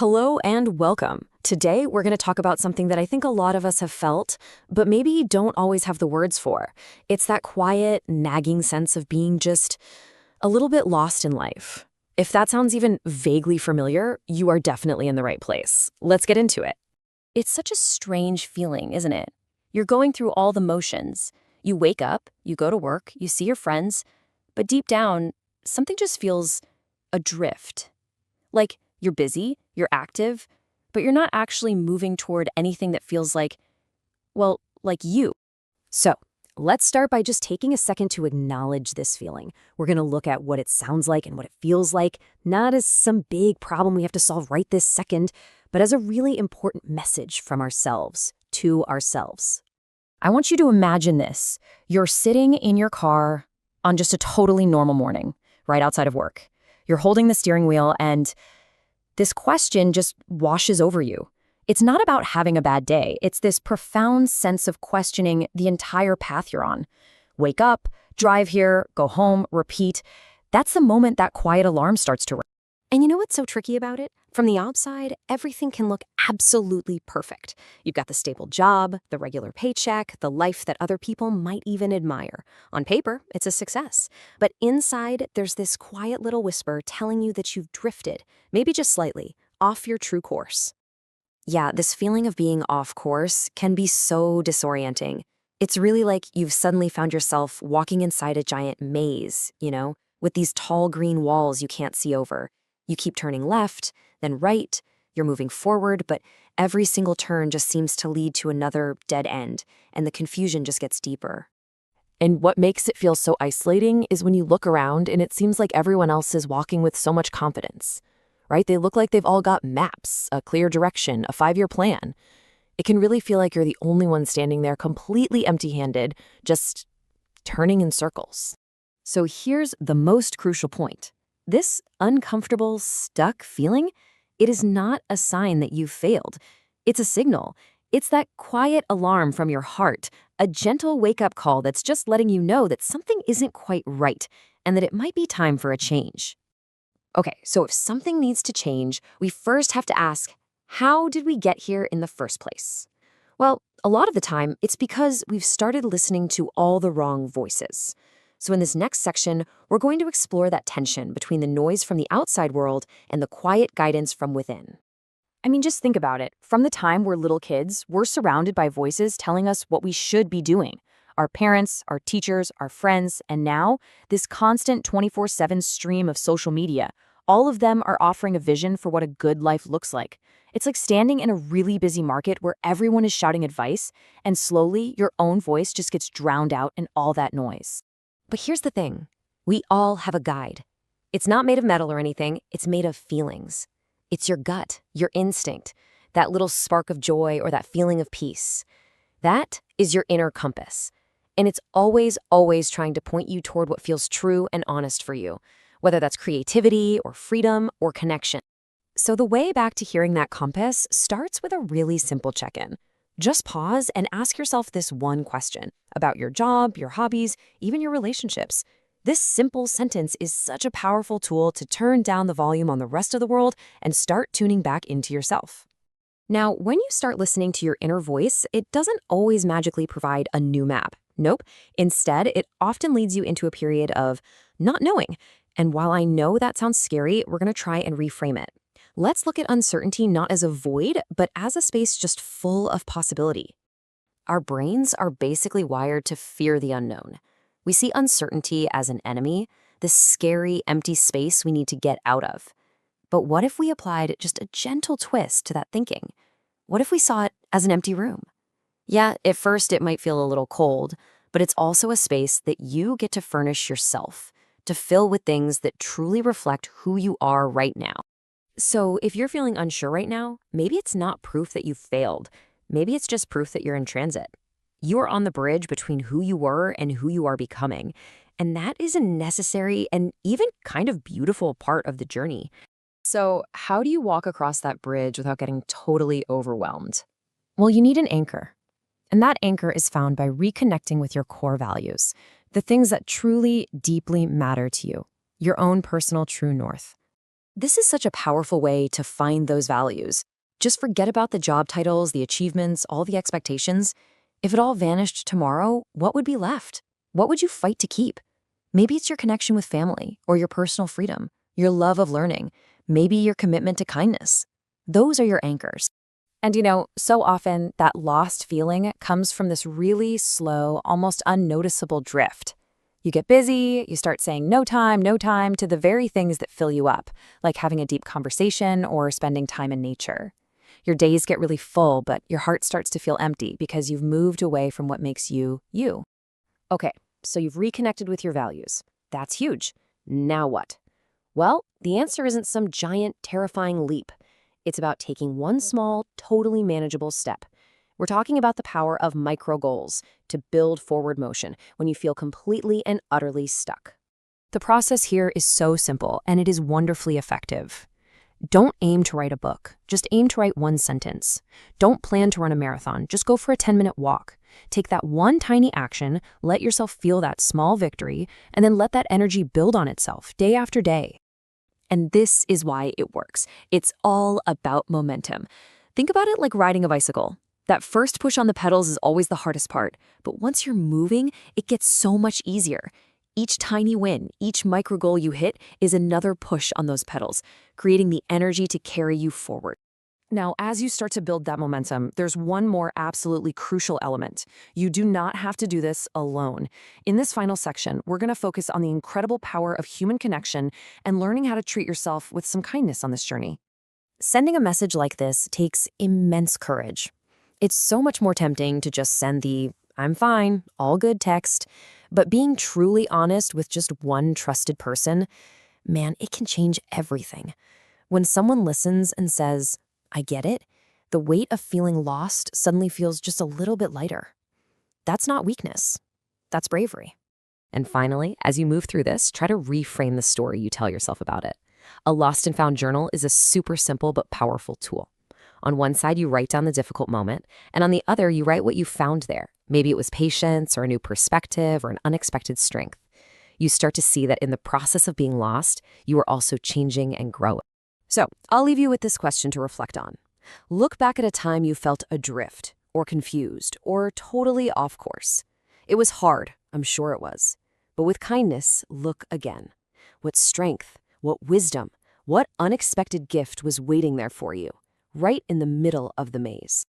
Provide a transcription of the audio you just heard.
Hello and welcome. Today, we're going to talk about something that I think a lot of us have felt, but maybe don't always have the words for. It's that quiet, nagging sense of being just a little bit lost in life. If that sounds even vaguely familiar, you are definitely in the right place. Let's get into it. It's such a strange feeling, isn't it? You're going through all the motions. You wake up, you go to work, you see your friends, but deep down, something just feels adrift. Like you're busy, you're active, but you're not actually moving toward anything that feels like you. So, let's start by just taking a second to acknowledge this feeling. We're going to look at what it sounds like and what it feels like, not as some big problem we have to solve right this second, but as a really important message from ourselves to ourselves. I want you to imagine this. You're sitting in your car on just a totally normal morning, right outside of work. You're holding the steering wheel and this question just washes over you. It's not about having a bad day. It's this profound sense of questioning the entire path you're on. Wake up, drive here, go home, repeat. That's the moment that quiet alarm starts to ring. And you know what's so tricky about it? From the outside, everything can look absolutely perfect. You've got the stable job, the regular paycheck, the life that other people might even admire. On paper, it's a success. But inside, there's this quiet little whisper telling you that you've drifted, maybe just slightly, off your true course. Yeah, this feeling of being off course can be so disorienting. It's really like you've suddenly found yourself walking inside a giant maze, with these tall green walls you can't see over. You keep turning left, then right, you're moving forward, but every single turn just seems to lead to another dead end, and the confusion just gets deeper. And what makes it feel so isolating is when you look around and it seems like everyone else is walking with so much confidence, right? They look like they've all got maps, a clear direction, a 5-year plan. It can really feel like you're the only one standing there completely empty-handed, just turning in circles. So here's the most crucial point. This uncomfortable, stuck feeling, it is not a sign that you've failed. It's a signal. It's that quiet alarm from your heart, a gentle wake-up call that's just letting you know that something isn't quite right and that it might be time for a change. Okay, so if something needs to change, we first have to ask, how did we get here in the first place? Well, a lot of the time, it's because we've started listening to all the wrong voices. So in this next section, we're going to explore that tension between the noise from the outside world and the quiet guidance from within. I mean, just think about it. From the time we're little kids, we're surrounded by voices telling us what we should be doing. Our parents, our teachers, our friends, and now, this constant 24/7 stream of social media. All of them are offering a vision for what a good life looks like. It's like standing in a really busy market where everyone is shouting advice, and slowly, your own voice just gets drowned out in all that noise. But here's the thing. We all have a guide. It's not made of metal or anything. It's made of feelings. It's your gut, your instinct, that little spark of joy or that feeling of peace. That is your inner compass. And it's always, always trying to point you toward what feels true and honest for you, whether that's creativity or freedom or connection. So the way back to hearing that compass starts with a really simple check-in. Just pause and ask yourself this one question about your job, your hobbies, even your relationships. This simple sentence is such a powerful tool to turn down the volume on the rest of the world and start tuning back into yourself. Now, when you start listening to your inner voice, it doesn't always magically provide a new map. Nope. Instead, it often leads you into a period of not knowing. And while I know that sounds scary, we're going to try and reframe it. Let's look at uncertainty not as a void, but as a space just full of possibility. Our brains are basically wired to fear the unknown. We see uncertainty as an enemy, this scary, empty space we need to get out of. But what if we applied just a gentle twist to that thinking? What if we saw it as an empty room? Yeah, at first it might feel a little cold, but it's also a space that you get to furnish yourself, to fill with things that truly reflect who you are right now. So if you're feeling unsure right now, maybe it's not proof that you've failed. Maybe it's just proof that you're in transit. You are on the bridge between who you were and who you are becoming. And that is a necessary and even kind of beautiful part of the journey. So how do you walk across that bridge without getting totally overwhelmed? Well, you need an anchor. And that anchor is found by reconnecting with your core values, the things that truly, deeply matter to you, your own personal true north. This is such a powerful way to find those values. Just forget about the job titles, the achievements, all the expectations. If it all vanished tomorrow, what would be left? What would you fight to keep? Maybe it's your connection with family or your personal freedom, your love of learning, maybe your commitment to kindness. Those are your anchors. And so often that lost feeling comes from this really slow, almost unnoticeable drift. You get busy, you start saying no time to the very things that fill you up, like having a deep conversation or spending time in nature. Your days get really full, but your heart starts to feel empty because you've moved away from what makes you, you. Okay, so you've reconnected with your values. That's huge. Now what? Well, the answer isn't some giant, terrifying leap. It's about taking one small, totally manageable step. We're talking about the power of micro goals to build forward motion when you feel completely and utterly stuck. The process here is so simple, and it is wonderfully effective. Don't aim to write a book. Just aim to write one sentence. Don't plan to run a marathon. Just go for a 10-minute walk. Take that one tiny action, let yourself feel that small victory, and then let that energy build on itself day after day. And this is why it works. It's all about momentum. Think about it like riding a bicycle. That first push on the pedals is always the hardest part, but once you're moving, it gets so much easier. Each tiny win, each micro goal you hit is another push on those pedals, creating the energy to carry you forward. Now, as you start to build that momentum, there's one more absolutely crucial element. You do not have to do this alone. In this final section, we're going to focus on the incredible power of human connection and learning how to treat yourself with some kindness on this journey. Sending a message like this takes immense courage. It's so much more tempting to just send the "I'm fine, all good" text, but being truly honest with just one trusted person, man, it can change everything. When someone listens and says, "I get it," the weight of feeling lost suddenly feels just a little bit lighter. That's not weakness. That's bravery. And finally, as you move through this, try to reframe the story you tell yourself about it. A lost and found journal is a super simple but powerful tool. On one side, you write down the difficult moment, and on the other, you write what you found there. Maybe it was patience or a new perspective or an unexpected strength. You start to see that in the process of being lost, you are also changing and growing. So, I'll leave you with this question to reflect on. Look back at a time you felt adrift, or confused, or totally off course. It was hard, I'm sure it was. But with kindness, look again. What strength, what wisdom, what unexpected gift was waiting there for you, right in the middle of the maze.